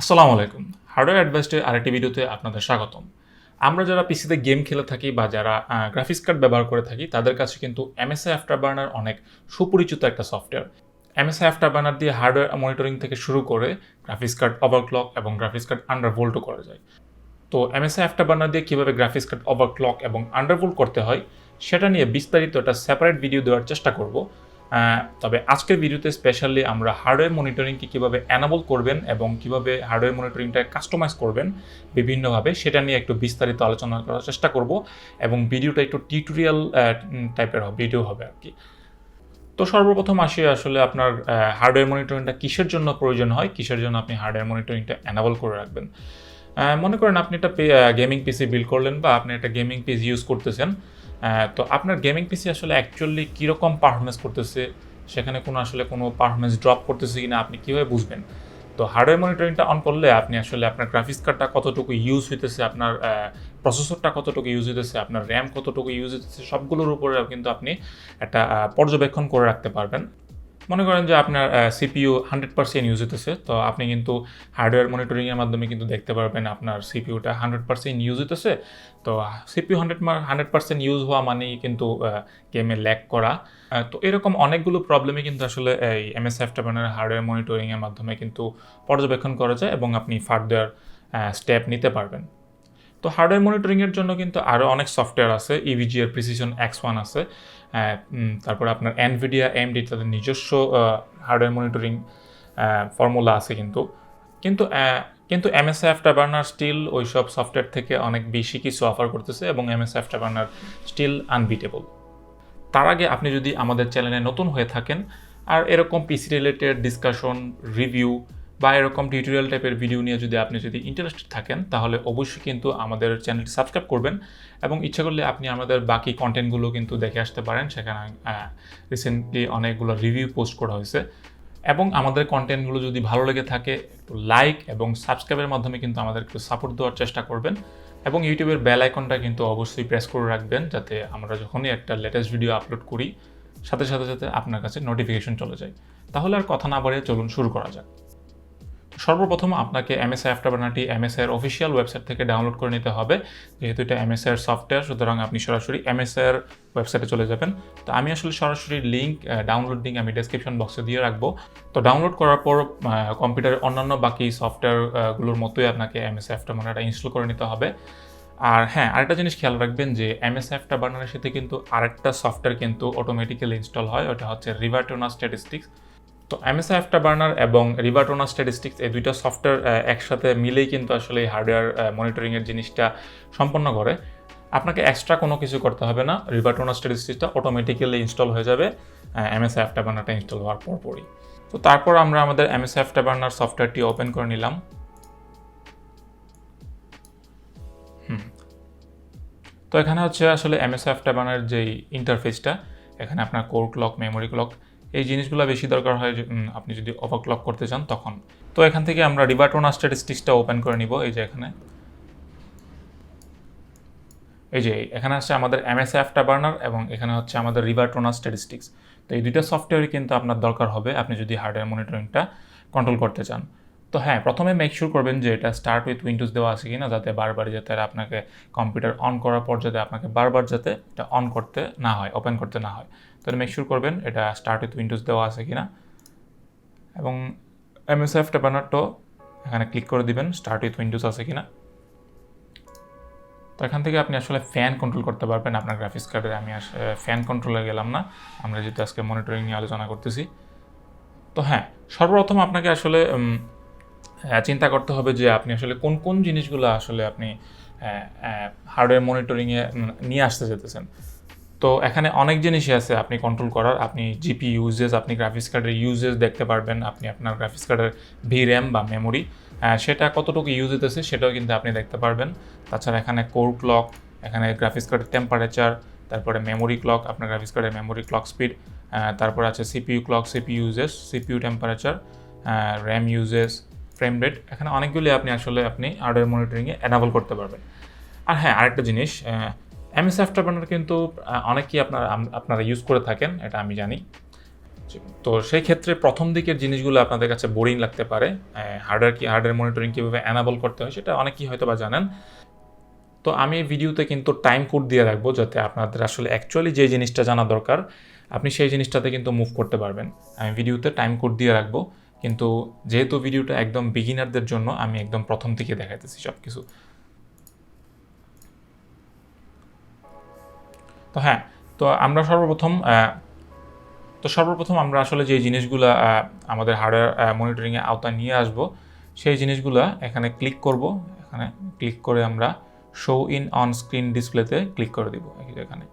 আসসালামু আলাইকুম। হার্ডওয়্যার অ্যাডভাইসডের আরেকটি ভিডিওতে আপনাদের স্বাগতম। আমরা যারা পিসিতে গেম খেলে থাকি বা যারা গ্রাফিক্স কার্ড ব্যবহার করে থাকি তাদের কাছে কিন্তু MSI আফটারবার্নার অনেক সুপরিচিত একটা সফটওয়্যার। MSI আফটারবার্নার দিয়ে হার্ডওয়্যার মনিটরিং থেকে শুরু করে গ্রাফিক্স কার্ড ওভারক্লক এবং গ্রাফিক্স কার্ড আন্ডারভোল্টও করা যায়। তো MSI আফটারবার্নার দিয়ে কীভাবে গ্রাফিক্স কার্ড ওভারক্লক এবং আন্ডারভোল্ট করতে হয় সেটা নিয়ে বিস্তারিত একটা সেপারেট ভিডিও দেওয়ার চেষ্টা করব। তবে আজকের ভিডিওতে স্পেশালি আমরা হার্ডওয়্যার মনিটরিংকে কীভাবে অ্যানাবল করবেন এবং কীভাবে হার্ডওয়্যার মনিটরিংটা কাস্টমাইজ করবেন বিভিন্নভাবে সেটা নিয়ে একটু বিস্তারিত আলোচনা করার চেষ্টা করব এবং ভিডিওটা একটু টিউটোরিয়াল টাইপের ভিডিও হবে আর কি। তো সর্বপ্রথম আসি আসলে আপনার হার্ডওয়্যার মনিটরিংটা কিসের জন্য প্রয়োজন হয়, কিসের জন্য আপনি হার্ডওয়্যার মনিটরিংটা অ্যানাবল করে রাখবেন। মনে করেন আপনি একটা গেমিং পিসি বিল্ড করলেন বা আপনি একটা গেমিং পিসি ইউজ করতেছেন। তো আপনার গেমিং পিসি আসলে অ্যাকচুয়ালি কীরকম পারফরমেন্স করতেছে, সেখানে কোনো পারফরমেন্স ড্রপ করতেছে কিনা আপনি কীভাবে বুঝবেন? তো হার্ডওয়্যার মনিটরিংটা অন করলে আপনি আসলে আপনার গ্রাফিক্স কার্ডটা কতটুকু ইউজ হইতেছে, আপনার প্রসেসরটা কতটুকু ইউজ হইতেছে, আপনার র্যাম কতটুকু ইউজ হইতেছে, সবগুলোর উপরে কিন্তু আপনি একটা পর্যবেক্ষণ করে রাখতে পারবেন। মনে করেন যে আপনার সিপিইউ 100% ইউজ হইতেছে, তো আপনি কিন্তু হার্ডওয়্যার মনিটরিংয়ের মাধ্যমে কিন্তু দেখতে পারবেন আপনার সিপিইউটা 100% ইউজ হইতেছে। তো সিপিইউ 100% ইউজ হওয়া মানেই কিন্তু গেমে ল্যাগ করা। তো এরকম অনেকগুলো প্রবলেমই কিন্তু আসলে এই MSI আফটারবার্নার হার্ডওয়্যার মনিটরিংয়ের মাধ্যমে কিন্তু পর্যবেক্ষণ করা যায় এবং আপনি ফার্দার স্টেপ নিতে পারবেন। তো হার্ডওয়্যার মনিটরিংয়ের জন্য কিন্তু আরও অনেক সফটওয়্যার আছে। EVGA এর প্রিসিশন X1 আছে। তারপরে আপনার NVIDIA, AMD তাদের নিজস্ব হার্ডওয়্যার মনিটরিং ফর্মুলা আছে কিন্তু MSI আফটারবার্নার স্টিল ওইসব সফটওয়্যার থেকে অনেক বেশি কিছু অফার করতেছে এবং MSI আফটারবার্নার স্টিল আনবিটেবল। তার আগে আপনি যদি আমাদের চ্যানেলে নতুন হয়ে থাকেন আর এরকম পিসি রিলেটেড ডিসকাশন, রিভিউ বা এরকম টিউটোরিয়াল টাইপের ভিডিও নিয়ে যদি ইন্টারেস্টেড থাকেন তাহলে অবশ্যই কিন্তু আমাদের চ্যানেলটি সাবস্ক্রাইব করবেন এবং ইচ্ছা করলে আপনি আমাদের বাকি কন্টেন্টগুলো কিন্তু দেখে আসতে পারেন। সেখানে রিসেন্টলি অনেকগুলো রিভিউ পোস্ট করা হয়েছে এবং আমাদের কন্টেন্টগুলো যদি ভালো লেগে থাকে একটু লাইক এবং সাবস্ক্রাইবের মাধ্যমে কিন্তু আমাদের একটু সাপোর্ট দেওয়ার চেষ্টা করবেন এবং ইউটিউবের বেল আইকনটা কিন্তু অবশ্যই প্রেস করে রাখবেন যাতে আমরা যখনই একটা লেটেস্ট ভিডিও আপলোড করি সাথে সাথে আপনার কাছে নোটিফিকেশন চলে যায়। তাহলে আর কথা না বাড়িয়ে চলুন শুরু করা যাক। সর্বপ্রথম আপনাকে MSI আফটারবার্নারটি MSI এর অফিসিয়াল ওয়েবসাইট থেকে ডাউনলোড করে নিতে হবে। যেহেতু এটা MSI এর সফটওয়্যার সুতরাং আপনি সরাসরি MSI এর ওয়েবসাইটে চলে যাবেন। তো আমি আসলে সরাসরি ডাউনলোড লিঙ্ক আমি ডেসক্রিপশন বক্সে দিয়ে রাখবো। তো ডাউনলোড করার পর কম্পিউটারের অন্যান্য বাকি সফটওয়্যারগুলোর মতোই আপনাকে MSI আফটারবার্নারটা ইনস্টল করে নিতে হবে। আর হ্যাঁ, আরেকটা জিনিস খেয়াল রাখবেন যে MSI আফটারবার্নারের সাথে কিন্তু আরেকটা সফটওয়্যার কিন্তু অটোমেটিক্যালি ইনস্টল হয়, ওটা হচ্ছে রিভাটোনা স্ট্যাটিস্টিক্স। তো MSI আফটারবার্নার এবং রিভাটোনা স্ট্যাটিস্টিক্স এই দুইটা সফটওয়্যার একসাথে মিলেই কিন্তু আসলে এই হার্ডওয়্যার মনিটরিংয়ের জিনিসটা সম্পন্ন করে। আপনাকে এক্সট্রা কোনো কিছু করতে হবে না, রিভাটোনা স্ট্যাটিস্টিক্সটা অটোমেটিক্যালি ইনস্টল হয়ে যাবে MSI আফটারবার্নারটা ইনস্টল হওয়ার পরপরই। তো তারপর আমরা আমাদের MSI আফটারবার্নার সফটওয়্যারটি ওপেন করে নিলাম। তো এখানে হচ্ছে আসলে MSI আফটারবার্নার যেই ইন্টারফেসটা, এখানে আপনার কোর ক্লক, মেমোরি ক্লক এই জিনিসগুলো বেশি দরকার হয় আপনি যদি ওভারক্লক করতে চান তখন। তো এখান থেকে আমরা রিভাটোনা স্ট্যাটিস্টিক্সটা ওপেন করে নিব। এখানে হচ্ছে আমাদের MSI আফটারবার্নার এবং এখানে হচ্ছে আমাদের রিভাটোনা স্ট্যাটিস্টিক্স। তো এই দুইটা সফটওয়্যারই কিন্তু আপনার দরকার হবে আপনি যদি হার্ডওয়্যার মনিটরিংটা কন্ট্রোল করতে চান। তো হ্যাঁ, প্রথমে মেক শিওর করবেন যে এটা স্টার্ট উইথ উইন্ডোজ দেওয়া আছে কিনা, যাতে যাতে আপনাকে কম্পিউটার অন করার পর যাতে আপনাকে যাতে এটা অন করতে না হয়, ওপেন করতে না হয়। তাহলে মেক শিওর করবেন এটা স্টার্ট উইথ উইন্ডোজ দেওয়া আছে কিনা এবং MSI আফটারবার্নারটাও এখানে ক্লিক করে দিবেন স্টার্ট উইথ উইন্ডোজ আছে কিনা। তো এখান থেকে আপনি আসলে ফ্যান কন্ট্রোল করতে পারবেন আপনার গ্রাফিক্স কার্ডে। আমি ফ্যান কন্ট্রোলে গেলাম না, আমরা যেহেতু আজকে মনিটরিং নিয়ে আলোচনা করতেছি। তো হ্যাঁ, সর্বপ্রথম আপনাকে আসলে চিন্তা করতে হবে যে আপনি আসলে কোন কোন জিনিসগুলো আসলে আপনি হার্ডওয়্যার মনিটরিংয়ে নিয়ে আসতে যেতেছেন। তো এখানে অনেক জিনিসই আছে আপনি কন্ট্রোল করার। আপনি জিপি ইউজেস, আপনি গ্রাফিক্স কার্ডের ইউজেস দেখতে পারবেন, আপনি আপনার গ্রাফিক্স কার্ডের VRAM বা মেমোরি সেটা কতটুকু ইউজ হতেছে সেটাও কিন্তু আপনি দেখতে পারবেন। তাছাড়া এখানে কোর ক্লক, এখানে গ্রাফিক্স কার্ডের টেম্পারেচার, তারপরে মেমোরি ক্লক, আপনার গ্রাফিক্স কার্ডের মেমোরি ক্লক স্পিড, তারপরে আছে CPU clock, CPU uses, CPU temperature, RAM uses, frame rate. এখানে অনেকগুলি আপনি হার্ডওয়্যার মনিটরিংয়ে এনাবল করতে পারবেন। আর হ্যাঁ, আরেকটা জিনিস, MSI আফটারবার্নার কিন্তু অনেকেই আপনারা ইউজ করে থাকেন, এটা আমি জানি। তো সেই ক্ষেত্রে প্রথম দিকের জিনিসগুলো আপনাদের কাছে বোরিং লাগতে পারে। হার্ডওয়্যার মনিটরিং কীভাবে অ্যানাবল করতে হয় সেটা অনেকেই হয়তো বা জানেন। তো আমি এই ভিডিওতে কিন্তু টাইম কোড দিয়ে রাখবো, যাতে আপনাদের আসলে অ্যাকচুয়ালি যে জিনিসটা জানা দরকার আপনি সেই জিনিসটাতে কিন্তু মুভ করতে পারবেন। আমি ভিডিওতে টাইম কোড দিয়ে রাখবো, কিন্তু যেহেতু ভিডিওটা একদম বিগিনারদের জন্য আমি একদম প্রথম থেকে দেখাইতেছি সব কিছু। তো হ্যাঁ, তো সর্বপ্রথম আমরা আসলে যে জিনিসগুলো আমাদের হার্ডওয়্যার মনিটরিংয়ে আওতায় নিয়ে আসব সেই জিনিসগুলো এখানে ক্লিক করব। এখানে ক্লিক করে আমরা শো ইন অন স্ক্রিন ডিসপ্লেতে ক্লিক করে দিব এখানে।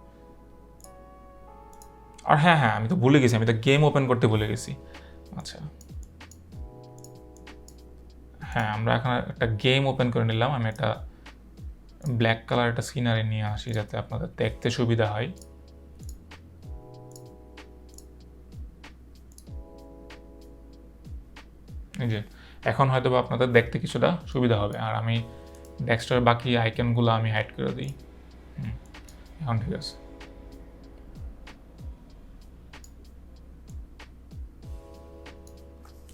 আর হ্যাঁ, আমি তো ভুলে গেছি, আমি তো গেম ওপেন করতে ভুলে গেছি। আচ্ছা হ্যাঁ, আমরা এখানে একটা গেম ওপেন করে নিলাম। আমি একটা ব্ল্যাক কালার একটা সিনারি নিয়ে আসি যাতে আপনাদের দেখতে সুবিধা হয়। এই যে এখন হয়তো বা আপনাদের দেখতে কিছুটা সুবিধা হবে। আর আমি ডেস্কটপের বাকি আইকনগুলো আমি হাইড করে দিই। এখন ঠিক আছে।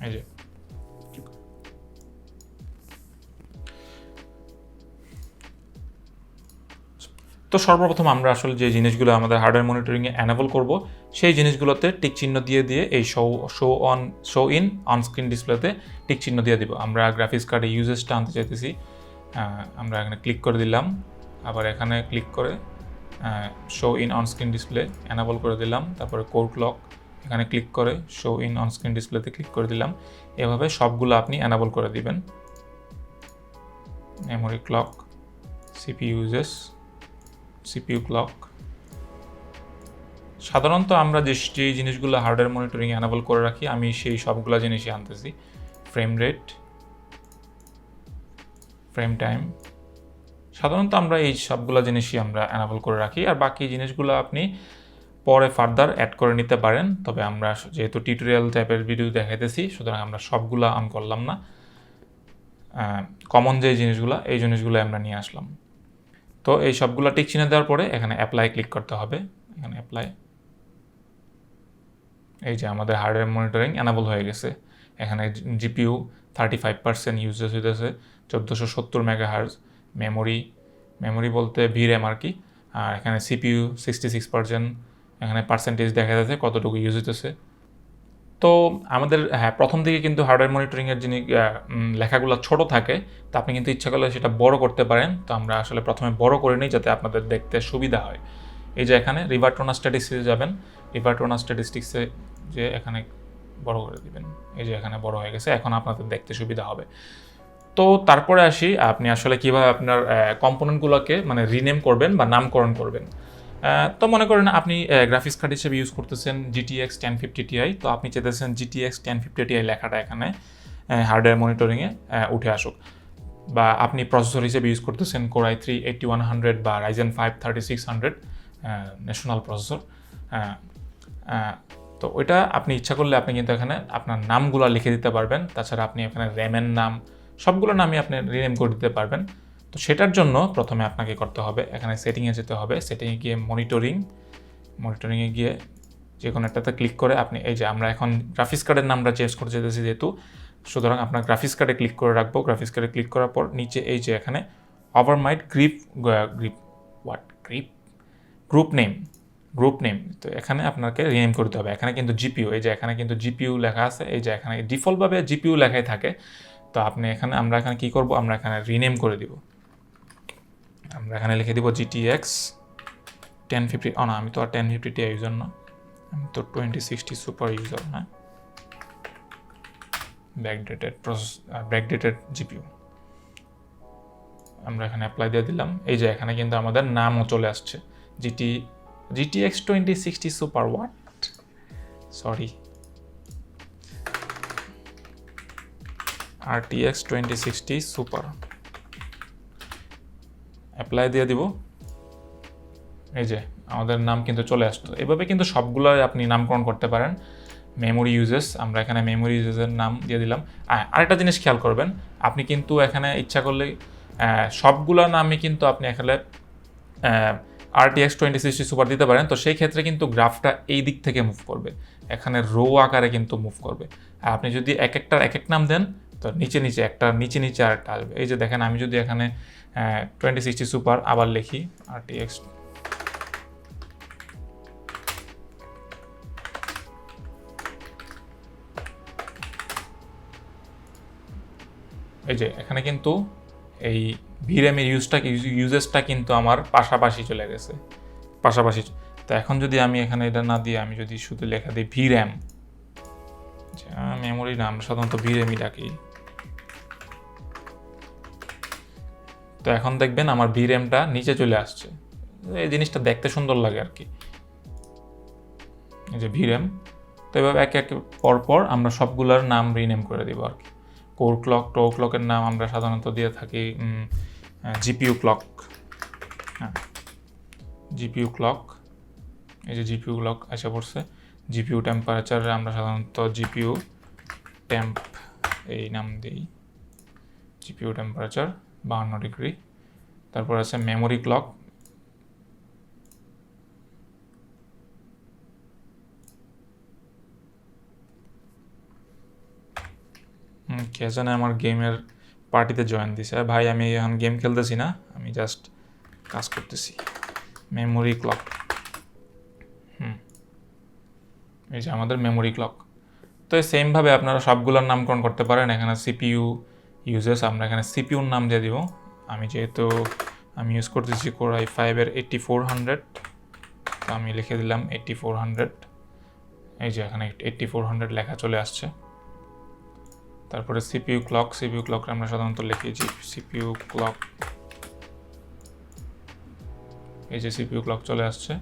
এই যে তো সর্বপ্রথম আমরা আসলে যে জিনিসগুলো আমাদের হার্ডওয়্যার মনিটরিংয়ে অ্যানেবল করব সেই জিনিসগুলোতে টিক চিহ্ন দিয়ে এই শো ইন অন স্ক্রিন ডিসপ্লেতে টিক চিহ্ন দিয়ে দিব। আমরা গ্রাফিক্স কার্ডে ইউজেসটা আনতে চাইতেছি, আমরা এখানে ক্লিক করে দিলাম। আবার এখানে ক্লিক করে show in on screen display enable করে দিলাম। তারপরে কোর ক্লক এখানে ক্লিক করে শো ইন অন স্ক্রিন ডিসপ্লেতে ক্লিক করে দিলাম। এভাবে সবগুলো আপনি অ্যানেবল করে দিবেন। Memory clock, CPU uses, CPU clock. সাধারণত আমরা যে জিনিসগুলো হার্ডওয়্যার মনিটরিং অ্যানেবল করে রাখি আমি সেই সবগুলো জিনিসই আনতেছি। ফ্রেম রেট, ফ্রেম টাইম, সাধারণত আমরা এই সবগুলো জিনিসই আমরা অ্যানেবল করে রাখি। আর বাকি জিনিসগুলো আপনি পরে ফার্দার অ্যাড করে নিতে পারেন। তবে আমরা যেহেতু টিউটোরিয়াল টাইপের ভিডিও দেখাইতেছি সুতরাং আমরা সবগুলো অন করলাম না। কমন যে জিনিসগুলো এই জিনিসগুলো আমরা নিয়ে আসলাম। তো এই সবগুলো টিক চিহ্ন দেওয়ার পরে এখানে অ্যাপ্লাই ক্লিক করতে হবে। এখানে অ্যাপ্লাই, এই যে আমাদের হার্ডওয়্যার মনিটরিং অ্যানাবল হয়ে গেছে। এখানে জিপিইউ 35% ইউজেস হইতেছে, 1470 মেগাহার্জ। মেমোরি বলতে ভিরএম আর কি। আর এখানে সিপিইউ 66%, এখানে পার্সেন্টেজ দেখা যাচ্ছে কতটুকু ইউজ হইতেছে। তো আমাদের প্রথম দিকে কিন্তু হার্ডওয়্যার মনিটরিংয়ের জিনিস লেখাগুলো ছোট থাকে, তো আপনি কিন্তু ইচ্ছা করলে সেটা বড় করতে পারেন। তো আমরা আসলে প্রথমে বড় করে নিই যাতে আপনাদের দেখতে সুবিধা হয়। এই যে এখানে রিভার্ট টু স্ট্যাটিস্টিক্সে যাবেন, রিভার্ট টু স্ট্যাটিস্টিক্সে যে এখানে বড় করে দিবেন। এই যে এখানে বড় হয়ে গেছে, এখন আপনাদের দেখতে সুবিধা হবে। তো তারপরে আসি আপনি আসলে কীভাবে আপনার কম্পোনেন্টগুলোকে মানে রিনেম করবেন বা নামকরণ করবেন। তো মনে করেন আপনি গ্রাফিক্স কার্ড হিসেবে ইউজ করতেছেন GTX 1050 Ti, তো আপনি চাইতেছেন GTX 1050 Ti লেখাটা এখানে হার্ডওয়্যার মনিটরিংয়ে উঠে আসুক। বা আপনি প্রসেসর হিসেবে ইউজ করতেছেন Core i3 8100 বা Ryzen 5 3600 ন্যাশনাল প্রসেসর। তো ওইটা আপনি ইচ্ছা করলে আপনি কিন্তু এখানে আপনার নামগুলো লিখে দিতে পারবেন। তাছাড়া আপনি এখানে র্যামের নাম সবগুলো নামই আপনি রিনেম করে দিতে পারবেন। তো সেটার জন্য প্রথমে আপনাকে করতে হবে এখানে সেটিংয়ে যেতে হবে। সেটিংয়ে গিয়ে মনিটরিংয়ে গিয়ে যে কোনো একটাতে ক্লিক করে আপনি এই যে আমরা এখন গ্রাফিক্স কার্ডের নামটা চেঞ্জ করতে যেতেছি যেহেতু, সুতরাং আপনার গ্রাফিক্স কার্ডে ক্লিক করে রাখবো। গ্রাফিক্স কার্ডে ক্লিক করার পর নিচে এই যে এখানে ওভারমাইট গ্রুপ নেম, তো এখানে আপনাকে রিনেম করতে হবে। এখানে কিন্তু জিপিইউ, এই যে এখানে কিন্তু জিপিইউ লেখা আছে, এই যে এখানে ডিফল্টভাবে জিপিইউ লেখাই থাকে। তো আপনি আমরা এখানে কি করব, আমরা এখানে রিনেম করে দিব। আমরা এখানে লিখে দিব GTX 1050। না, আমি তো আর 1050 Ti ইউজার না, আমি তো 2060 সুপার ইউজার। হ্যাঁ, ব্যাকডেটেড জিপিইউ। আমরা এখানে অ্যাপ্লাই দিয়ে দিলাম। এই যে এখানে কিন্তু আমাদের নামও চলে আসছে, GTX 2060 super RTX 2060 super. Apply দিয়ে দিব। এই যে আমাদের নাম কিন্তু চলে আসতো। এভাবে কিন্তু সবগুলোই আপনি নামকরণ করতে পারেন। মেমোরি ইউজেস, আমরা এখানে মেমোরি ইউজেসের নাম দিয়ে দিলাম। আরেকটা জিনিস খেয়াল করবেন, আপনি কিন্তু এখানে ইচ্ছা করলে সবগুলো নামই কিন্তু আপনি এখানে RTX 2060 সুপার দিতে পারেন, তো সেই ক্ষেত্রে কিন্তু গ্রাফটা এই দিক থেকে মুভ করবে, এখানে রো আকারে কিন্তু মুভ করবে। আর আপনি যদি এক একটার এক এক নাম দেন, তো নিচে নিচে একটা নিচে নিচে আরেকটা আসবে। এই যে দেখেন, আমি যদি এখানে 2060 সুপার আবার লিখি RTX, এই যে এখানে কিন্তু এই ভিরামের ইউজেসটা কিন্তু আমার পাশাপাশি চলে গেছে, পাশাপাশি। তো এখন যদি আমি এখানে এটা না দিয়ে আমি যদি শুধু লেখা দিই ভিরাম, মেমোরি না, আমরা সাধারণত ভিরামই ডাকি। তো এখন দেখবেন আমার ভিরামটা নিচে চলে আসছে, এই জিনিসটা দেখতে সুন্দর লাগে আর কি, এই যে ভিরাম। তো এভাবে এক এক পর আমরা সবগুলোর নাম রিনেম করে দিব আর কি। কোর ক্লক, টো ক্লকের নাম আমরা সাধারণত দিয়ে থাকি জিপিইউ ক্লক, হ্যাঁ জিপিইউ ক্লক, এই যে জিপিইউ ক্লক এসে পড়ছে। জিপিইউ টেম্পারেচার আমরা সাধারণত জিপিইউ টেম্প এই নাম দিই, জিপিইউ টেম্পারেচার 52 ডিগ্রি। তারপর আছে মেমোরি ক্লক, কে জানে আমার গেমের পার্টিতে জয়েন দিছে। ভাই আমি এখন গেম খেলতেছি না, আমি জাস্ট কাজ করতেছি। মেমোরি ক্লক, এই যে আমাদের মেমোরি ক্লক। তো সেমভাবে আপনারা সবগুলোর নামকরণ করতে পারেন। এখানে সিপিইউ ইউজেস, আমরা এখানে সিপিইউর নাম দিয়ে দিব। আমি যেহেতু আমি ইউজ করতেছি Core i5-এর 8400, তো আমি লিখে দিলাম 8400। এই যে এখানে 8400 লেখা চলে আসছে। তারপরে সিপিইউ ক্লক, সিপিইউ ক্লক আমরা সাধারণত লিখি সিপিইউ ক্লক, এই যে সিপিইউ ক্লক চলে আসছে।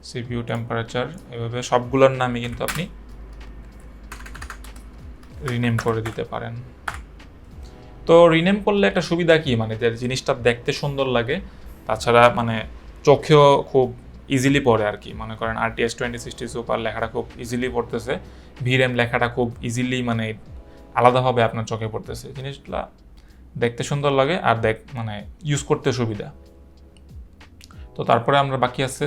সিপিইউ টেম্পারেচার, এভাবে সবগুলোর নামই কিন্তু আপনি রিনেম করে দিতে পারেন। তো রিনেম করলে একটা সুবিধা কি, মানে যে জিনিসটা দেখতে সুন্দর লাগে, তাছাড়া মানে চোখেও খুব ইজিলি পড়ে আর কি। মনে করেন RTX 2060 সুপার লেখাটা খুব ইজিলি পড়তেছে, ভিরাম লেখাটা খুব ইজিলি মানে আলাদাভাবে আপনার চোখে পড়তেছে, জিনিসটা দেখতে সুন্দর লাগে আর মানে ইউজ করতে সুবিধা। তো তারপরে আমরা বাকি আছে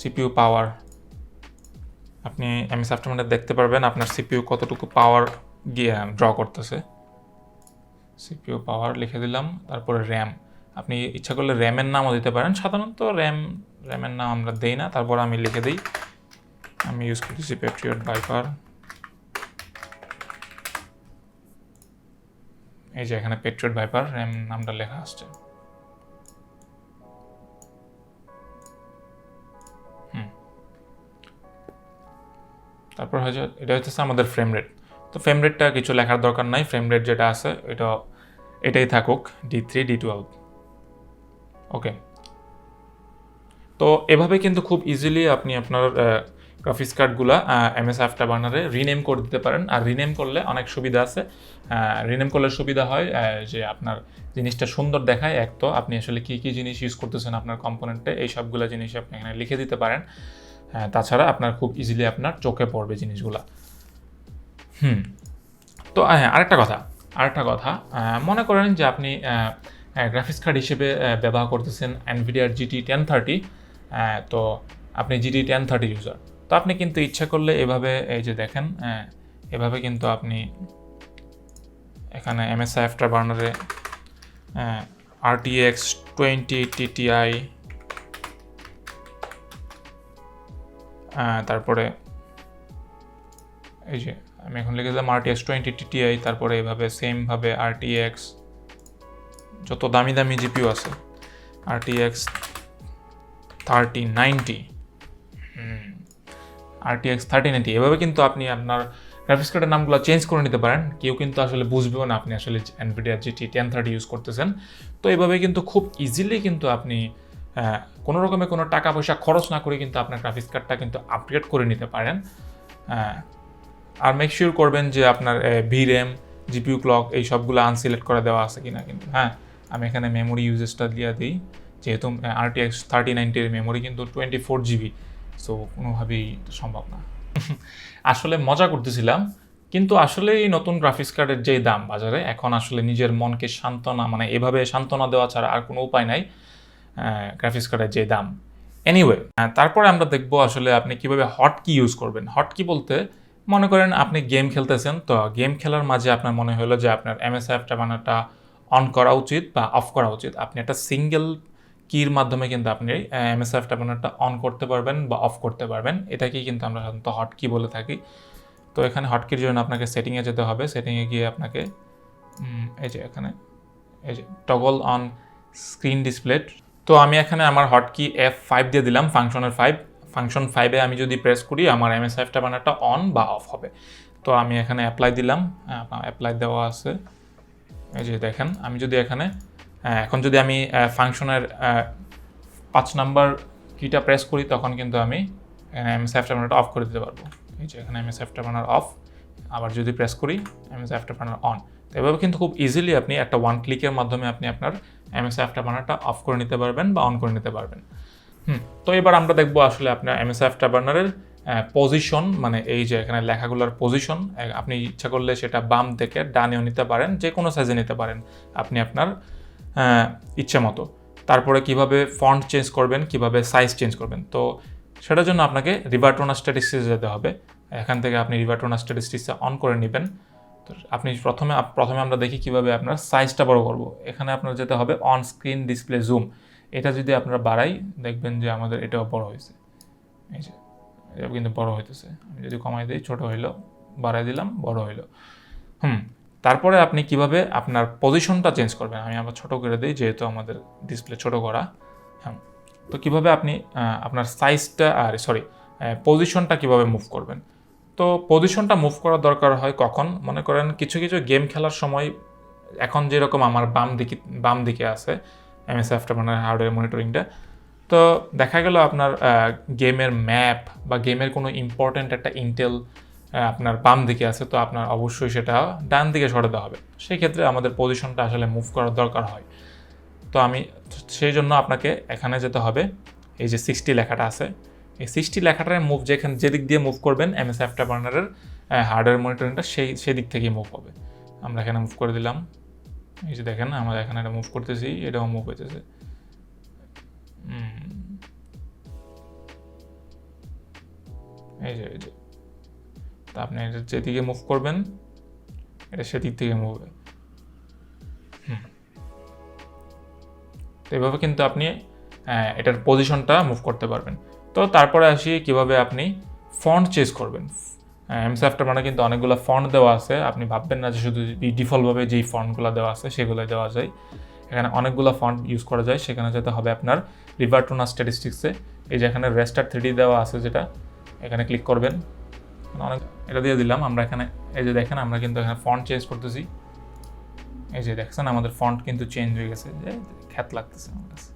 সিপিইউ পাওয়ার। আপনি MS Afterburner দেখতে পারবেন আপনার সিপিইউ কতটুকু পাওয়ার ড্র করতেছে। সিপিইউ পাওয়ার লিখে দিলাম। তারপরে র্যাম, আপনি ইচ্ছা করলে র্যামের নামও দিতে পারেন, সাধারণত র্যামের নাম আমরা দেই না। তারপর আমি লিখে দিই, আমি ইউজ করতেছি প্যাট্রিয়ট ভাইপার। এই যে এখানে প্যাট্রিয়ট ভাইপার র্যাম নামটা লেখা আসছে। তারপর হচ্ছে এটা হচ্ছে আমাদের ফ্রেম রেট। তো ফ্রেম রেটটা কিছু লেখার দরকার নাই, ফ্রেম রেট যেটা আছে এটাই থাকুক, D3 D12। ওকে, তো এভাবে কিন্তু খুব ইজিলি আপনি আপনার গ্রাফিক্স কার্ডগুলো MS Afterburner-এ রিনেম করে দিতে পারেন। আর রিনেম করলে অনেক সুবিধা আছে। রিনেম করলে সুবিধা হয় যে আপনার জিনিসটা সুন্দর দেখায়। এক তো আপনি আসলে কী কী জিনিস ইউজ করতেছেন আপনার কম্পোনেন্টে, এই সবগুলো জিনিস আপনি এখানে লিখে দিতে পারেন। তাছাড়া আপনার খুব ইজিলি আপনার চোখে পড়বে জিনিসগুলা। তো হ্যাঁ, আরেকটা কথা, মনে করেন যে আপনি গ্রাফিক্স কার্ড হিসেবে ব্যবহার করতেছেন NVIDIA GT 1030, তো আপনি GT 1030 ইউজার। তো আপনি কিন্তু ইচ্ছা করলে এভাবে, এই যে দেখেন এভাবে কিন্তু আপনি এখানে MSI Afterburner-এ RTX 2080 Ti, তারপরে এই যে আমি এখন লিখে দিলাম RTX 2080 Ti, তারপরে এইভাবে সেমভাবে RTX যত দামি দামি জিপিইউ আছে RTX 3090, RTX 3090, এভাবে কিন্তু আপনি আপনার গ্রাফিক্স কার্ডের নামগুলো চেঞ্জ করে নিতে পারেন। কেউ কিন্তু আসলে বুঝবেও না আপনি আসলে NVIDIA GT 1030 ইউজ করতেছেন। তো এভাবে কিন্তু খুব ইজিলি কিন্তু আপনি কোনো রকমের কোনো টাকা পয়সা খরচ না করে কিন্তু আপনার গ্রাফিক্স কার্ডটা কিন্তু আপগ্রেড করে নিতে পারেন। আর মেক শিওর করবেন যে আপনার ভিরাম, জিপিইউ ক্লক এই সবগুলো আনসিলেক্ট করে দেওয়া আছে কিনা। কিন্তু হ্যাঁ, আমি এখানে মেমোরি ইউজেসটা দিয়ে দিই, যেহেতু RTX 3090-এর মেমোরি কিন্তু 24 GB, সো কোনোভাবেই সম্ভব না। আসলে মজা করতেছিলাম, কিন্তু আসলে এই নতুন গ্রাফিক্স কার্ডের যেই দাম বাজারে, এখন আসলে নিজের মনকে সান্ত্বনা, মানে এভাবে সান্ত্বনা দেওয়া ছাড়া আর কোনো উপায় নাই। গ্রাফিক্স কার্ডের যে দাম। এনিওয়ে, তারপরে আমরা দেখব আসলে আপনি কিভাবে হটকি ইউজ করবেন। হটকি বলতে মনে করেন আপনি গেম খেলতেছেন, তো গেম খেলার মাঝে আপনার মনে হলো যে আপনার এমএসআই অ্যাফটারবার্নারটা অন করা উচিত বা অফ করা উচিত। আপনি একটা সিঙ্গেল কির মাধ্যমে কিন্তু আপনি এমএসআই অ্যাফটারবার্নারটা অন করতে পারবেন বা অফ করতে পারবেন। এটাকেই কিন্তু আমরা সাধারণত হটকি বলে থাকি। তো এখানে হটকির জন্য আপনাকে সেটিংয়ে যেতে হবে। সেটিংয়ে গিয়ে আপনাকে এই যে এখানে এই যে টগল অন স্ক্রিন ডিসপ্লে, তো আমি এখানে আমার হটকি F5 দিয়ে দিলাম, ফাংশন 5-এ আমি যদি প্রেস করি আমার এমএসআই অ্যাফটারবার্নারটা অন বা অফ হবে। তো আমি এখানে অ্যাপ্লাই দিলাম, অ্যাপ্লাই দেওয়া আছে। এই যে দেখেন, আমি যদি এখানে এখন যদি আমি ফাংশনের 5 নাম্বার কিটা প্রেস করি তখন কিন্তু আমি এমএসআই অ্যাফটারবার্নারটা অফ করে দিতে পারবো। এই যে এখানে এমএসআই অ্যাফটারবার্নার অফ, আবার যদি প্রেস করি এমএসআই অ্যাফটারবার্নার অন। তো এভাবে কিন্তু খুব ইজিলি আপনি একটা ওয়ান ক্লিকের মাধ্যমে আপনি আপনার এমএসআই অ্যাফটারবার্নারটা অফ করে নিতে পারবেন বা অন করে নিতে পারবেন। তো এবার আমরা দেখবো আসলে আপনার এমএসআই অ্যাফটারবার্নারের পজিশন, মানে এই যে এখানে লেখাগুলোর পজিশন আপনি ইচ্ছা করলে সেটা বাম থেকে ডানেও নিতে পারেন, যে কোনো সাইজে নিতে পারেন আপনি আপনার ইচ্ছা মতো। তারপরে কিভাবে ফন্ট চেঞ্জ করবেন, কিভাবে সাইজ চেঞ্জ করবেন, তো সেটার জন্য আপনাকে রিভার্টোনা স্ট্যাটিস্টিক্সে যেতে হবে। এখান থেকে আপনি রিভার্টোনা স্ট্যাটিস্টিক্সে অন করে নেবেন। তো আপনি প্রথমে আমরা দেখি কিভাবে আপনার সাইজটা বড় করব। এখানে আপনার যেতে হবে অন স্ক্রিন ডিসপ্লে জুম, এটা যদি আপনারা বাড়াই দেখবেন যে আমাদের এটাও বড় হয়েছে। এই যে এটা কিন্তু বড় হইতেছে। আমি যদি কমাই দিই ছোট হইলো, বাড়াই দিলাম বড় হইলো। তারপরে আপনি কিভাবে আপনার পজিশনটা চেঞ্জ করবেন, আমি আবার ছোট করে দিই যেহেতু আমাদের ডিসপ্লে ছোট করা। তো কিভাবে আপনি আপনার সাইজটা পজিশনটা কিভাবে মুভ করবেন। তো পজিশনটা মুভ করার দরকার হয় কখন, মনে করেন কিছু কিছু গেম খেলার সময়, এখন যেরকম আমার বাম দিকে আছে এমএসআই অ্যাফটারবার্নার হার্ডওয়্যার মনিটরিংটা, তো দেখা গেল আপনার গেমের ম্যাপ বা গেমের কোনো ইম্পর্ট্যান্ট একটা ইন্টেল আপনার বাম দিকে আছে, তো আপনার অবশ্যই সেটা ডান দিকে সরাতে হবে। সেই ক্ষেত্রে আমাদের পজিশনটা আসলে মুভ করার দরকার হয়। তো আমি সেই জন্য আপনাকে এখানে যেতে হবে, এই যে 60 লেখাটা আছে, এই 60 লেখাটার মুভ যেদিক দিয়ে মুভ করবেন এমএসআই অ্যাফটারবার্নারের হার্ডওয়্যার মনিটরিংটা সেই দিক থেকেই মুভ হবে। আমরা এখানে মুভ করে দিলাম, এই যে দেখেন আমরা এখানে এটা মুভ করতেছি, এটাও মুভ হইতেছে। এই যে তা আপনি এটা যেদিকে মুভ করবেন এটা সেদিক থেকে মুভ হবে। তো এইভাবে কিন্তু আপনি এটার পজিশনটা মুভ করতে পারবেন। তো তারপরে আসি কিভাবে আপনি ফন্ট চেঞ্জ করবেন। এমএসআই অ্যাফটারবার্নারে কিন্তু অনেকগুলো ফন্ট দেওয়া আছে, আপনি ভাববেন না যে শুধু ডিফল্টভাবে যেই ফন্টগুলো দেওয়া আছে সেগুলোই দেওয়া যায়। এখানে অনেকগুলো ফন্ট ইউজ করা যায়। সেখানে যেতে হবে আপনার রিভার্টোনা স্ট্যাটিস্টিক্সে, এই যে এখানে রেস্টার 3D দেওয়া আছে যেটা, এখানে ক্লিক করবেন। এটা দিয়ে দিলাম। আমরা এখানে এই যে দেখেন আমরা কিন্তু এখানে ফন্ট চেঞ্জ করতেছি, এই যে দেখছেন আমাদের ফন্ট কিন্তু চেঞ্জ হয়ে গেছে, যে খ্যাত লাগতেছে আমার কাছে।